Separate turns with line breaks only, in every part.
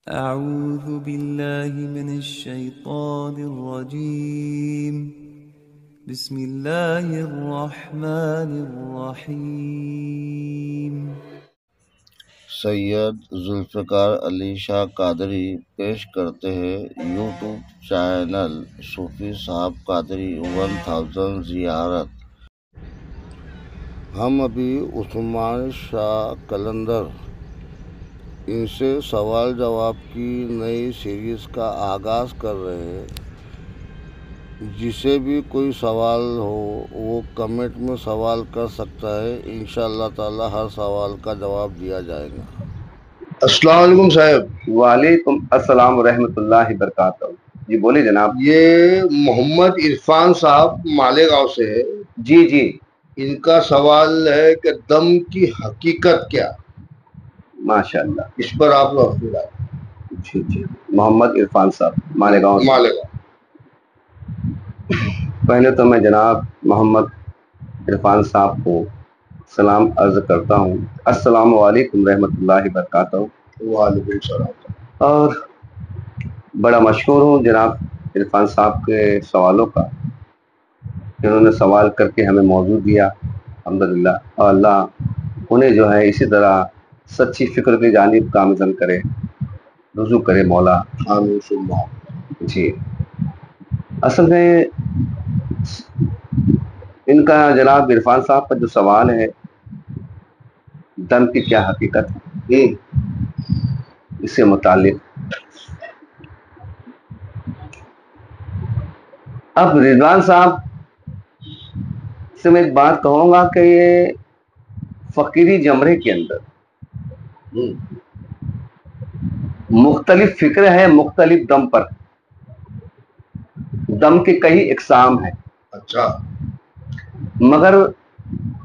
أعوذ بالله من الشيطان الرجيم بسم الله الرحمن الرحيم
سید ذوالفقار علی شاہ قادری پیش کرتے ہیں یوٹیوب چینل صوفی صاحب قادری 1000 زیارت۔ ہم ابھی عثمان شاہ قلندر ان سے سوال جواب کی نئی سیریز کا آغاز کر رہے ہیں۔ جسے بھی کوئی سوال ہو وہ کمنٹ میں سوال کر سکتا ہے، انشاءاللہ تعالی ہر سوال کا جواب دیا جائے گا۔
السلام علیکم صاحب۔
وعلیکم السلام ورحمۃ اللہ وبرکاتہ۔ جی بولے جناب۔
یہ محمد عرفان صاحب مالیگاؤں سے ہے۔
جی جی
ان کا سوال ہے کہ دم کی حقیقت کیا؟
ماشاء اللہ۔
اس پر آپ وقت دیں۔
جی جی محمد عرفان صاحب مالیگاؤں سے۔
مالیگاؤں۔
پہلے تو میں جناب محمد عرفان صاحب کو سلام عرض کرتا ہوں۔ السلام علیکم رحمۃ اللہ وبرکاتہ۔
وعلیکم السلام۔
اور بڑا مشہور ہوں جناب عرفان صاحب کے سوالوں کا، انہوں نے سوال کر کے ہمیں موضوع دیا الحمدللہ، اور اللہ انہیں جو ہے اسی طرح سچی فکر کی جانب گامزن کرے، رجوع کرے مولا
آمین ثم آمین۔
جی اصل میں ان کا جناب عرفان صاحب کا جو سوال ہے دم کی کیا حقیقت ہے، اس سے متعلق اب رضوان صاحب سے میں ایک بات کہوں گا کہ یہ فقیری جمرے کے اندر مختلف فکر ہے، مختلف دم پر، دم کے کئی اقسام ہیں۔
اچھا،
مگر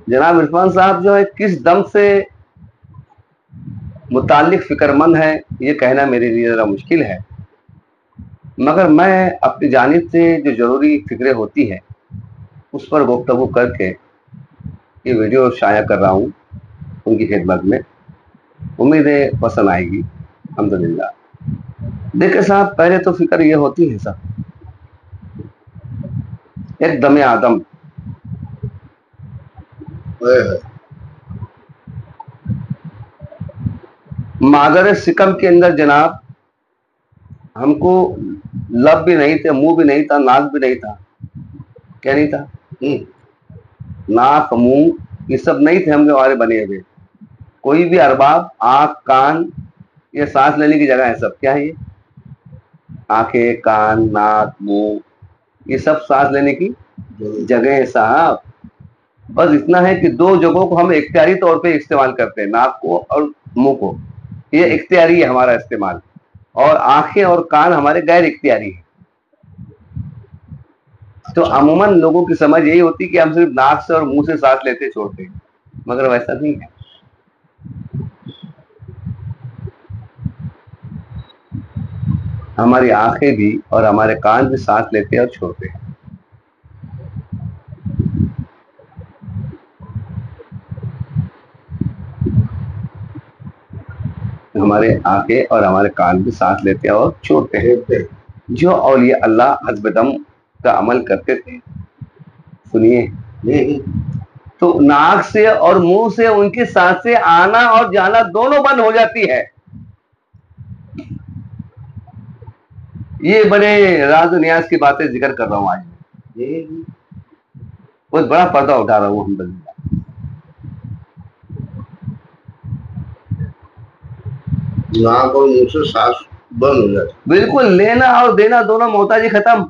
جناب عرفان صاحب جو ہے کس دم سے متعلق فکر مند ہے یہ کہنا میرے لیے ذرا مشکل ہے، مگر میں اپنی جانب سے جو ضروری فکریں ہوتی ہے اس پر گفتگو کر کے یہ ویڈیو شائع کر رہا ہوں ان کی خدمت میں، امید ہے پسند آئے گی الحمدللہ۔ دیکھیں صاحب، پہلے تو فکر یہ ہوتی ہے صاحب، ایک دم آدم، مادر سکم کے اندر جناب ہم کو لب بھی نہیں تھے، منہ بھی نہیں تھا، ناک بھی نہیں تھا، کیا نہیں تھا؟ ناک منہ یہ سب نہیں تھے، ہم جو ہمارے بنے ہوئے کوئی بھی ارباب، آنکھ کان یہ سانس لینے کی جگہ ہے سب، کیا ہے یہ؟ آنکھیں کان ناک منہ یہ سب سانس لینے کی جگہ ہے صاحب۔ بس اتنا ہے کہ دو جگہوں کو ہم اختیاری طور پہ استعمال کرتے ہیں، ناک کو اور منہ کو، یہ اختیاری ہے ہمارا استعمال، اور آنکھیں اور کان ہمارے غیر اختیاری ہیں۔ تو عموماً لوگوں کی سمجھ یہی ہوتی کہ ہم صرف ناک سے اور منہ سے سانس لیتے چھوڑتے ہیں، مگر ویسا نہیں ہے۔ ہماری آنکھیں بھی اور ہمارے کان بھی سانس لیتے اور چھوڑتے ہیں۔ ہمارے آنکھیں اور ہمارے کان بھی سانس لیتے اور چھوڑتے ہیں۔ جو اولیاء اللہ حسب دم کا عمل کرتے تھے، سنیے، تو ناک سے اور منہ سے ان کی سانسیں آنا اور جانا دونوں بند ہو جاتی ہے۔ یہ بڑے راز و نیاز کی باتیں ذکر کر رہا ہوں آج، بہت بڑا پردہ اٹھا رہا ہوں الحمدللہ۔
ناک اور منہ سے سانس بند ہو جاتی،
بالکل لینا اور دینا دونوں محتاجی ختم۔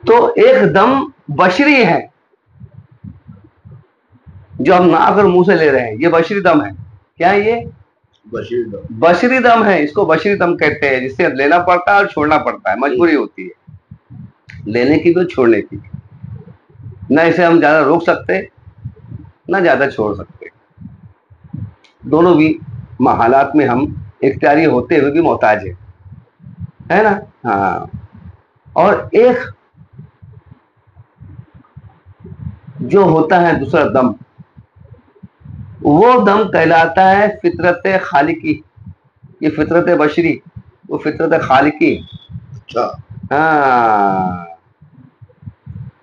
تو ایک دم بشری ہے جو ہم ناک اور منہ سے لے رہے ہیں، یہ بشری دم ہے۔ کیا ہے یہ؟ بشری دم ہے، اس کو بشری دم کہتے ہیں، جس سے لینا پڑتا ہے اور چھوڑنا پڑتا ہے، مجبوری ہوتی ہے لینے کی بھی چھوڑنے کی، نہ اسے ہم زیادہ روک سکتے نہ زیادہ چھوڑ سکتے، دونوں بھی حالات میں ہم اختیاری ہوتے ہوئے بھی محتاج ہیں، ہے نا؟ ہاں۔ اور ایک جو ہوتا ہے دوسرا دم، وہ دم کہلاتا ہے فطرت خالقی. یہ فطرت بشری، وہ فطرت خالقی.
اچھا.
ہاں،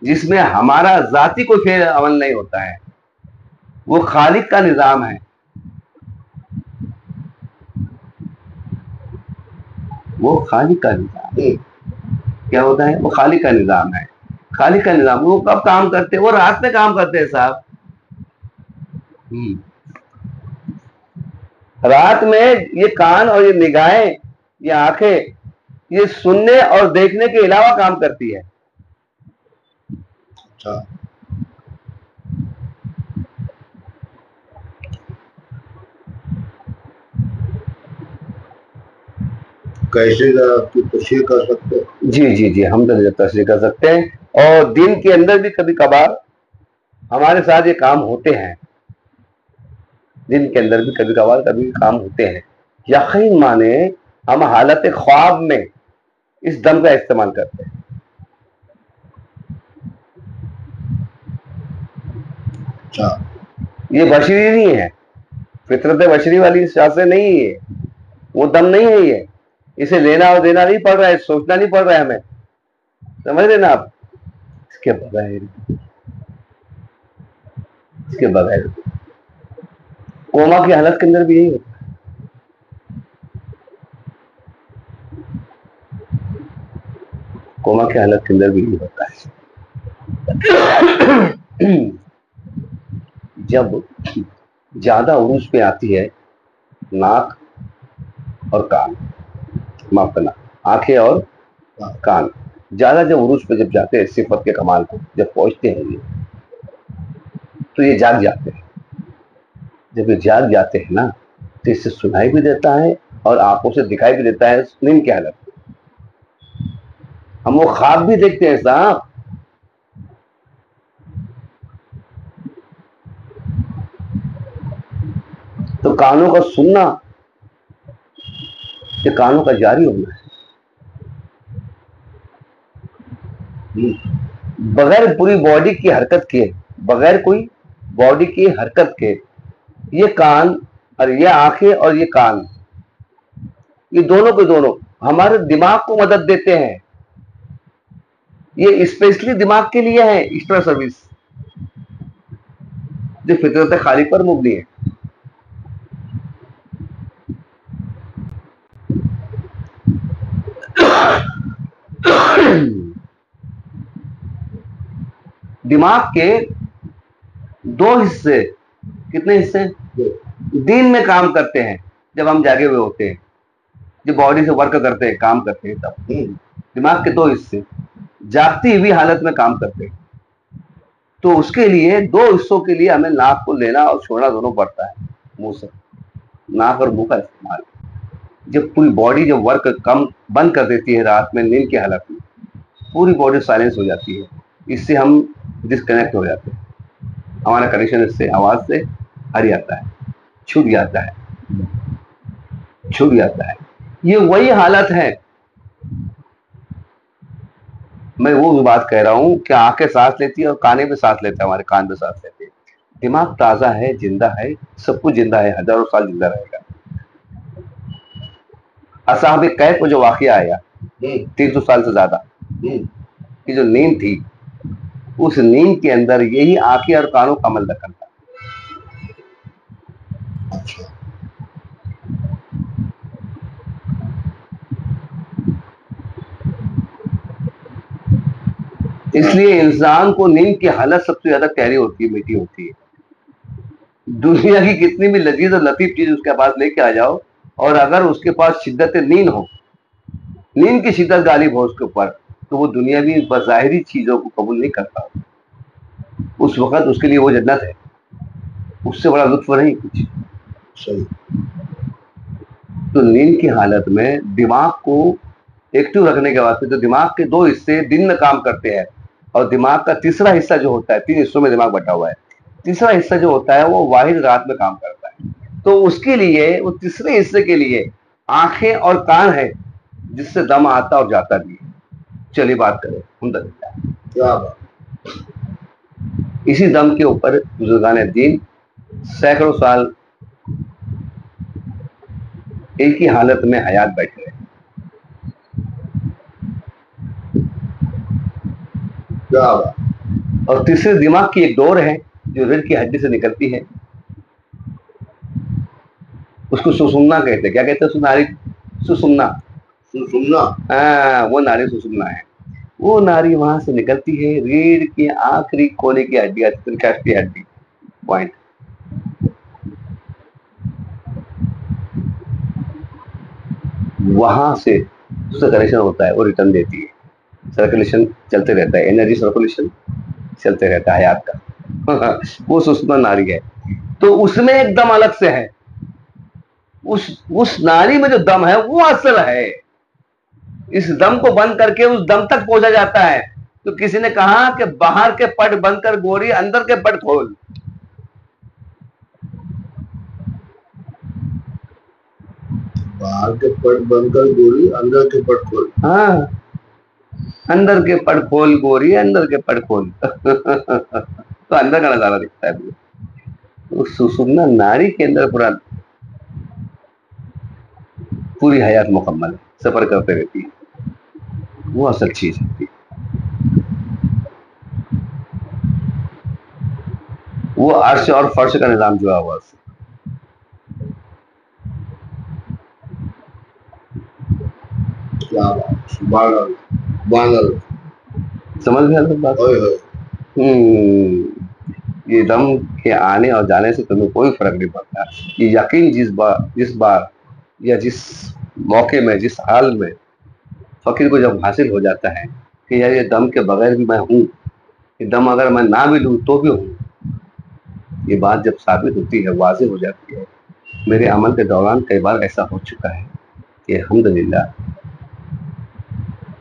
جس میں ہمارا ذاتی کوئی فعل عمل نہیں ہوتا ہے، وہ خالق کا نظام ہے. وہ خالق کا نظام کیا ہوتا ہے؟ وہ خالق کا نظام ہے. خالق کا نظام وہ کب کام کرتے ہیں؟ وہ رات میں کام کرتے ہیں صاحب. رات میں یہ کان اور یہ نگاہیں، یہ آنکھیں، یہ سننے اور دیکھنے کے علاوہ کام کرتی ہے.
اچھا. کیسے آپ کی تشریح کر سکتے ہیں؟
جی جی جی، ہم تشریح کر سکتے ہیں. اور دن کے اندر بھی کبھی کبھار ہمارے ساتھ یہ کام ہوتے ہیں. دن کے اندر بھی کبھی کبھار کبھی کام ہوتے ہیں. یقین مانے ہم حالت خواب میں اس دم کا استعمال کرتے ہیں.
اچھا.
یہ بشری نہیں ہے، فطرت بشری والی شاہ سے نہیں ہے، وہ دم نہیں ہے. یہ اسے لینا اور دینا نہیں پڑ رہا ہے، سوچنا نہیں پڑ رہا ہے ہمیں. سمجھ رہے نا آپ؟ اس کے بغیر کوما کی حالت کے اندر بھی یہی ہوتا ہے. کوما کی حالت کے اندر بھی یہی ہوتا ہے. جب زیادہ عروج پہ آتی ہے ناک اور کان، معاف کرنا، آنکھیں اور کان زیادہ جب عروج پہ جب جاتے ہیں، صفت کے کمال کو جب پہنچتے ہیں تو یہ جاگ جاتے ہیں. جب یہ جاگ جاتے ہیں نا تو اس سے سنائی بھی دیتا ہے اور آنکھوں سے دکھائی بھی دیتا ہے نیند کی حالت. ہم وہ خواب بھی دیکھتے ہیں صاحب. تو کانوں کا سننا، یہ کانوں کا جاری ہونا ہے. بغیر پوری باڈی کی حرکت کے، بغیر کوئی باڈی کی حرکت کے یہ کان اور یہ آنکھیں اور یہ کان، یہ دونوں کے دونوں ہمارے دماغ کو مدد دیتے ہیں. یہ اسپیشلی دماغ کے لیے ہے ایکسٹرا سروس جو فطرت خالق پر مبنی ہے. دماغ کے دو حصے، کتنے حصے دن میں کام کرتے ہیں جب ہم جاگے ہوئے ہوتے ہیں، جو باڈی سے ورک کرتے ہیں، کام کرتے ہیں، تب دماغ کے دو حصے جاگتی ہوئی حالت میں کام کرتے ہیں. تو اس کے لیے دو حصوں کے لیے ہمیں ناک کو لینا اور چھوڑنا دونوں پڑتا ہے. منہ سے ناک اور منہ کا استعمال. جب پوری باڈی جب ورک کم بند کر دیتی ہے رات میں نیند کی حالت میں، پوری باڈی سائلنس ہو جاتی ہے. اس سے ہم ڈسکنیکٹ ہو جاتے ہیں، ہمارا کنیکشن اس سے آواز سے ہٹ جاتا ہے، چھوٹ جاتا ہے، چھوٹ جاتا ہے. یہ وہی حالت ہے. میں وہ بات کہہ رہا ہوں کہ آنکھیں سانس لیتی ہے اور کانے پہ سانس لیتا ہے، ہمارے کان پہ سانس لیتے ہیں. دماغ تازہ ہے، زندہ ہے، سب کچھ زندہ ہے، ہزاروں سال زندہ رہے گا. اصحاب کہف کو جو واقعہ آیا 300 سال سے زیادہ کی جو نیند تھی، اس نیند کے اندر یہی آنکھیں اور کانوں کا عمل دخل تھا. اس لیے انسان کو نیند کی حالت سب سے زیادہ پیاری ہوتی ہے، میٹھی ہوتی ہے. دنیا کی کتنی بھی لذیذ اور لطیف چیز اس کے پاس لے کے آ جاؤ، اور اگر اس کے پاس شدت نیند ہو، نیند کی شدت غالب ہو اس کے اوپر، تو وہ دنیاوی بظاہری چیزوں کو قبول نہیں کرتا. اس وقت اس کے لیے وہ جنت ہے، اس سے بڑا لطف نہیں کچھ. تو نیند کی حالت میں دماغ کو ایکٹیو رکھنے کے واسطے، تو دماغ کے دو حصے دن میں کام کرتے ہیں، اور دماغ کا تیسرا حصہ جو ہوتا ہے، 3 حصوں میں دماغ بٹا ہوا ہے، تیسرا حصہ جو ہوتا ہے وہ واحد رات میں کام کرتا ہے. تو اس کے لیے، وہ تیسرے حصے کے لیے آنکھیں اور کان ہے جس سے دم آتا اور جاتا بھی ہے. چلیے بات کریں الحمدللہ. اسی دم کے اوپر بزرگان دین सैकड़ों साल एक ही हालत में हयात बैठे रहे।
क्या बात।
और तीसरे दिमाग की एक डोर है जो रीढ़ की हड्डी से निकलती है, उसको सुषुम्ना कहते हैं। क्या कहते हैं? सुनारी सुषुम्ना।
सुनना।
हाँ, वो नाड़ी सुषुम्ना है। वो नाड़ी वहां से निकलती है रीढ़ की आखिरी कोने की हड्डी, त्रिकाष्ठी हड्डी पॉइंट। वहां से उसका कनेक्शन होता है, वो रिटर्न देती है। सर्कुलेशन चलते रहता है, एनर्जी सर्कुलेशन चलते रहता है हयात का। वो सुषुम्ना नाड़ी है। तो उसमें एक दम अलग से है। उस नाड़ी में जो दम है वो असल है। इस दम को बंद करके उस दम तक पहुंचा जाता है। तो किसी ने कहा कि बाहर के पट बंद कर गोरी, अंदर के पट खोल।
बाहर के पट बंद कर गोरी, अंदर के पट खोल।
हाँ, अंदर के पट खोल गोरी, अंदर के पट खोल। तो अंदर का नजारा दिखता है। तो सुषुम्ना नाड़ी के अंदर पूरी हयात मुकम्मल है, सफर करते रहती है। वो असल चीज है। वो अर्श और फर्श का निजाम जुड़ा हुआ है।
क्या बात। बानर बानर।
समझ गया ना बात?
ओए होए।
ये दम के आने और जाने से तुम्हें कोई फर्क नहीं पड़ता। ये यकीन जिस बार या जिस मौके में, जिस हाल में फकीर को जब हासिल हो जाता है कि यार ये दम के बगैर भी मैं हूँ, ये दम अगर मैं ना भी लूँ तो भी हूँ, ये बात जब साबित होती है, वाज़ेह हो जाती है। मेरे अमल के दौरान कई बार ऐसा हो चुका है कि अल्हम्दुलिल्लाह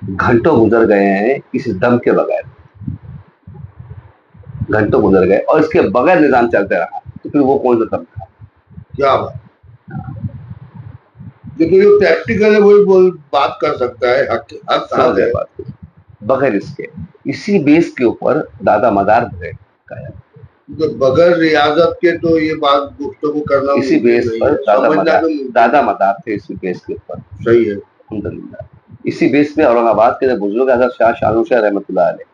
घंटों गुजर गए हैं इस दम के बगैर, घंटों गुजर गए और इसके बगैर निजाम चलते रहा। तो फिर वो कौन सा दम था?
क्या बात। देखो ये प्रैक्टिकल है, वही बात कर सकता है। हक
समझ गए बात को। बगैर इसके, इसी बेस के ऊपर दादा मदार भरे का,
तो बगैर रियाजत के तो ये बात गुफ्तगू करना
इसी बेस पर दादा मदार थे, इसी बेस के ऊपर।
सही है।
अल्हम्दुलिल्लाह। इसी बेस पे औरंगाबाद के बुजुर्ग हज़रत शाह शानू शाह रहमतुल्लाह अलैह,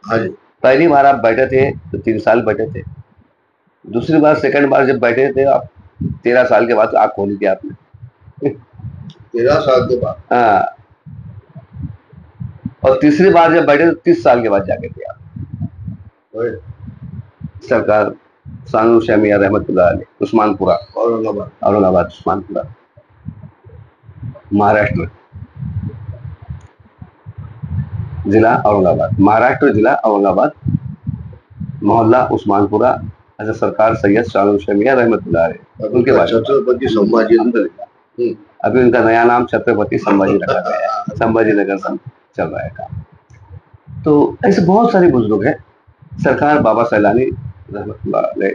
हाँ जी।
पहली बार आप बैठे थे तो 3 साल बैठे थे। दूसरी बार, सेकंड बार जब बैठे थे आप 13 साल के बाद आँख खोली थी आपने।
13 साल के बाद।
हाँ, और तीसरी बार जब बैठे तो 30 साल के बाद जाके थे आप।
ओए।
सरकार शानू शाह मियां रहमतुल्लाह अलैह, उस्मानपुरा, औरंगाबाद उस्मानपुरा, महाराष्ट्र जिला औरंगाबाद, महाराष्ट्र जिला औरंगाबाद, मोहल्ला उस्मानपुरा, हज़रत सरकार सैयद शानू शाह मियां रहमतुल्लाह अलैह, उनके बाद
छत्रपति संभाजी।
अभी उनका नया नाम छत्रपति संभाजी रखा गया है, संभाजी नगर से चल रहा है काम। तो ऐसे बहुत सारे बुजुर्ग हैं। सरकार बाबा सैलानी रहमतुल्लाह अलैह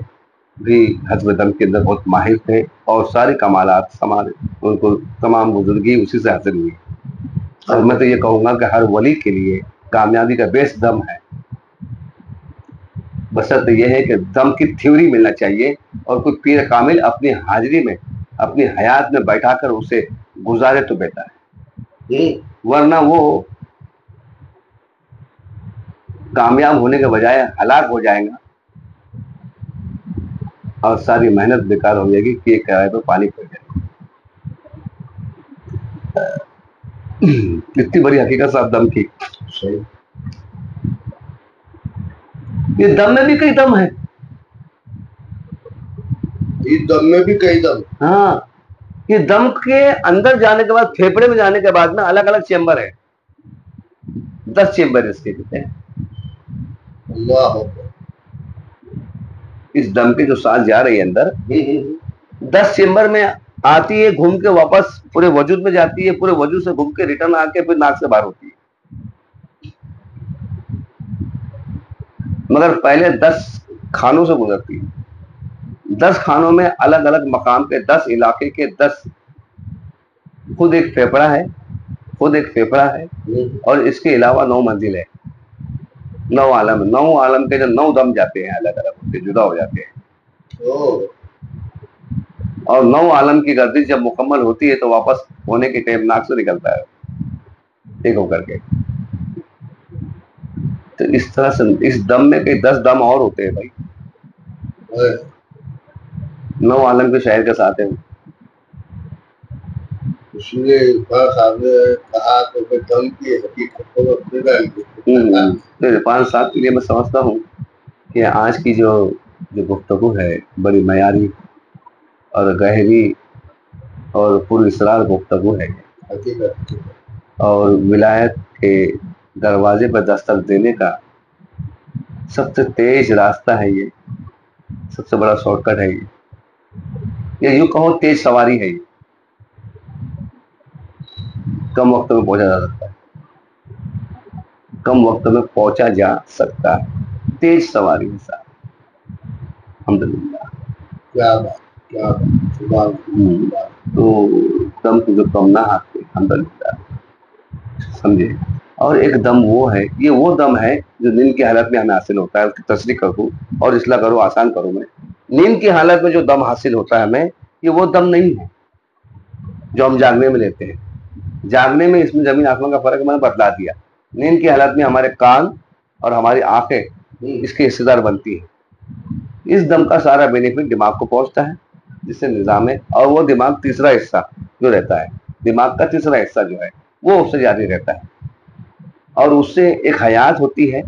भी हज़्ब दम के अंदर बहुत माहिर थे और सारी कमालात समाज उनको तमाम बुजुर्गी उसी से हासिल हुई। और मैं तो ये कहूँगा कि हर वली के लिए कामयाबी का बेस दम है। बशर्त ये है कि दम की थ्योरी मिलना चाहिए और कोई पीर कामिल अपनी हाजिरी में, अपनी हयात में बैठाकर उसे गुजारे तो बेहतर है। वरना वो कामयाब होने के बजाय हलाक हो जाएगा और सारी मेहनत बेकार हो जाएगी कि एक किराए पर पानी पड़ जाएगा। इतनी बड़ी हकीकत साहब दम की। ये दम में भी कई दम है।
इस दम में भी कई दम।
हाँ, ये दम के अंदर जाने के बाद, फेफड़े में जाने के बाद में अलग अलग चेम्बर है। 10 चेम्बर इसके कितने हैं?
अल्लाह।
इस दम के जो सांस जा रही है अंदर, 10 चेम्बर में आती है, घूम के वापस पूरे वजूद में जाती है, पूरे वजूद से घूम के रिटर्न आके फिर नाक से बाहर होती है। मगर पहले 10 खानों से गुजरती है। 10 खानों में अलग अलग मकाम के 10 इलाके के 10, खुद एक फेफड़ा है, खुद एक फेफड़ा है और इसके अलावा 9 मंजिल है, 9 आलम। 9 आलम के जो 9 दम जाते हैं अलग अलग होते, जुदा हो जाते हैं। और 9 आलम की गर्दिश जब मुकम्मल होती है तो वापस होने के टाइम नाक से निकलता है एक होकर के। तो इस तरह से इस दम में कई 10 दम और होते हैं भाई, 9 आलम के शायर के साथ है।
इसलिए साहब ने कहा तो फिर दम की हकीकत को अपने डाल
तो इरफान साहब के लिए मैं समझता हूँ कि आज की जो गुफ्तगू है बड़ी मयारी और गहरी और पुरअसरार गुफ्तगू है,
हकीकत।
और विलायत के दरवाजे पर दस्तक देने का सबसे तेज रास्ता है ये, सबसे बड़ा शॉर्टकट है ये यूं कहो तेज सवारी है ये। कम वक्त में पहुंचा जा सकता है, कम वक्त में पहुंचा जा सकता है, तेज सवारी है साहब। अल्हम्दुलिल्लाह,
क्या बात, क्या बात, सुभान अल्लाह।
तो दम को जो कम ना आते, अल्हम्दुलिल्लाह, समझे। और एक दम वो है, ये वो दम है जो नींद की हालत में हमें हासिल होता है। उसकी तशरीह करूँ और इसला करूँ, आसान करूँ मैं, नींद की हालत में जो दम हासिल होता है हमें, ये वो दम नहीं है जो हम जागने में लेते हैं। जागने में इसमें जमीन आसमान का फर्क मैंने बतला दिया। नींद की हालत में हमारे कान और हमारी आंखें इसके हिस्सेदार बनती है। इस दम का सारा बेनिफिट दिमाग को पहुंचता है, जिससे निजाम है, और वो दिमाग तीसरा हिस्सा जो रहता है, दिमाग का तीसरा हिस्सा जो है वो उससे जारी रहता है, और उससे एक हयात होती है,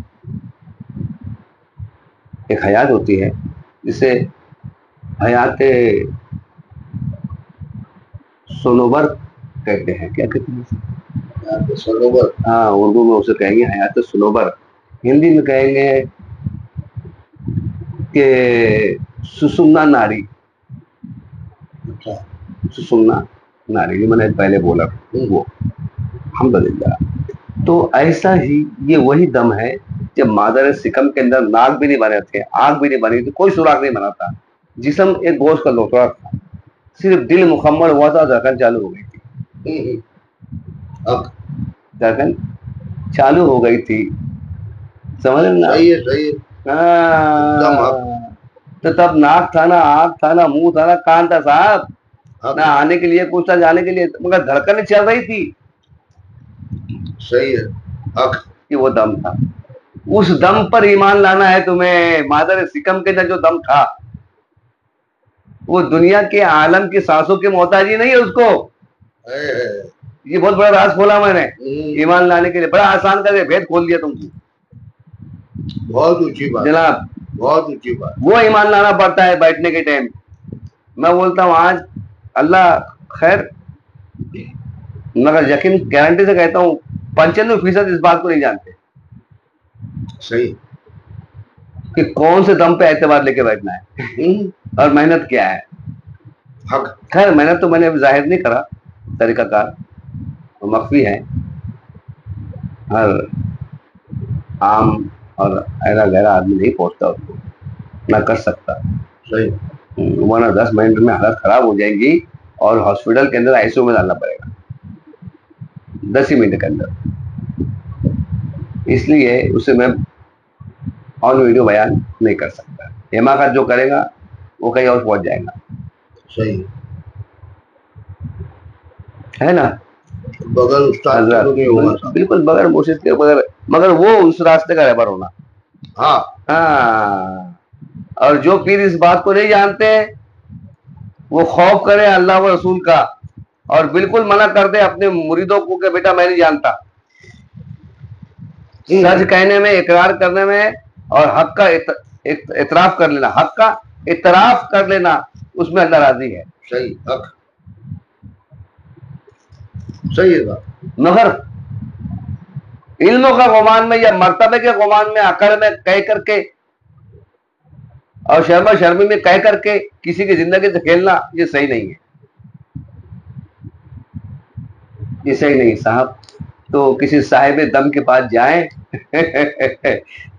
एक हयात होती है जिसे हयात सोनोबर कहते हैं। क्या कहते हैं?
सरोवर।
हाँ, उर्दू में उसे कहेंगे हयात सोनोबर, हिंदी में कहेंगे कि सुसुम्ना नाड़ी। सुसुम्ना नाड़ी, ये मैंने पहले बोला वो, अल्हम्दुलिल्लाह। तो ऐसा ही ये वही दम है जब मादर सिकम के अंदर नाक भी नहीं बने थे, आंख भी नहीं बनी थी, कोई सुराख नहीं बना था, जिस्म एक गोश्त का लोथड़ा था, सिर्फ दिल मुकम्मल हुआ था, धड़कन चालू हो गई थी। धड़कन चालू हो गई थी, समझ ना?
सही है, सही है।
तो तब नाक था ना, आंख था ना, मुंह था ना, कान था साहब, ना आने के लिए कुछ था, जाने के लिए, मगर धड़कन चल रही थी।
सही है,
कि वो दम था। उस दम पर ईमान लाना है तुम्हें। मादर सिकम के अंदर जो दम था वो दुनिया के आलम की सांसों की मोहताजी नहीं है उसको। ये बहुत बड़ा राज खोला मैंने ईमान लाने के लिए, बड़ा आसान करके भेद खोल दिया तुमको।
बहुत ऊंची बात
जनाब,
बहुत ऊंची बात।
वो ईमान लाना पड़ता है बैठने के टाइम। मैं बोलता हूँ आज अल्लाह खैर, मगर यकीन गारंटी से कहता हूँ 95% इस बात को नहीं जानते
सही
कि कौन से दम पे एतबार लेके बैठना है और मेहनत क्या है। खैर मेहनत तो मैंने जाहिर नहीं करा, तरीकाकार मख्फी है, हर आम और ऐरा गहरा आदमी नहीं पहुंचता उसको, ना कर सकता।
सही,
वरना 10 मिनट में हालत खराब हो जाएगी और हॉस्पिटल के अंदर आईसीयू में डालना पड़ेगा 10 ही मिनट के अंदर। इसलिए उसे मैं ऑन वीडियो बयान नहीं कर सकता। हिमाकत जो करेगा वो कहीं और पहुंच जाएगा।
सही
है ना?
बगैर उस्ताद तो नहीं होगा।
बिल्कुल बगैर मुर्शिद के, बगैर, मगर वो उस रास्ते का रहबर होना। हाँ, और जो पीर इस बात को नहीं जानते वो खौफ करे अल्लाह व रसूल का और बिल्कुल मना कर दे अपने मुरीदों को कि बेटा मैं नहीं जानता। सच कहने में, इकरार करने में और हक का इतराफ कर लेना, हक का इतराफ कर लेना, उसमें अल्लाह राजी है।
सही, हक सही है बात।
मगर इल्मों का गुमान में या मर्तबे के गुमान में, अकड़ में कह करके और शर्मा शर्मी में कह करके किसी की जिंदगी से खेलना, ये सही नहीं है, ये सही नहीं साहब। तो किसी साहिब दम के पास जाएं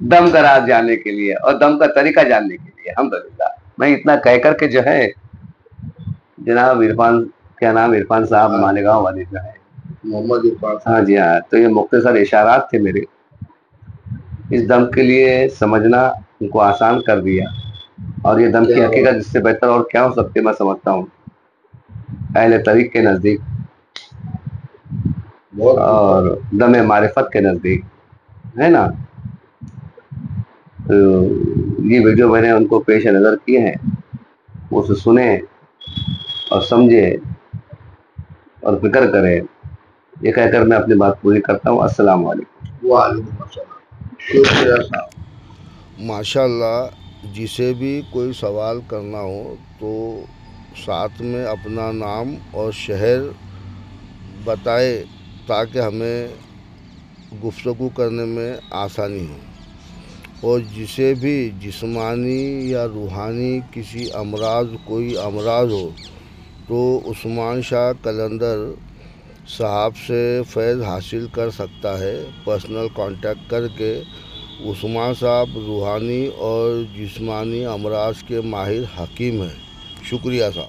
दम का राज जानने के लिए और दम का तरीका जानने के लिए। अल्हम्दुलिल्लाह, मैं इतना कह करके जो है जनाब इरफान, क्या नाम, इरफान साहब मालेगांव वाले जो है,
मोहम्मद इरफान।
हाँ जी हाँ, तो ये मुख्तसर इशारात थे मेरे, इस दम के लिए समझना उनको आसान कर दिया। اور یہ دم کی حقیقت اس سے بہتر اور کیا ہو سکتی ہے میں سمجھتا ہوں اہل طریق کے نزدیک اور دم معرفت کے نزدیک، ہے نا. تو یہ ویڈیو میں نے ان کو پیش نظر کیے ہیں، اسے سنیں اور سمجھے اور فکر کرے. یہ کہہ کر میں اپنی بات پوری کرتا ہوں. السلام علیکم.
وعلیکم السلام. شکریہ صاحب.
ماشاء اللہ. جسے بھی کوئی سوال کرنا ہو تو ساتھ میں اپنا نام اور شہر بتائے تاکہ ہمیں گفتگو کرنے میں آسانی ہو. اور جسے بھی جسمانی یا روحانی کوئی امراض ہو تو عثمان شاہ قلندر صاحب سے فیض حاصل کر سکتا ہے. پرسنل کانٹیکٹ کر کے. عثمان صاحب روحانی اور جسمانی امراض کے ماہر حکیم ہیں. شکریہ صاحب.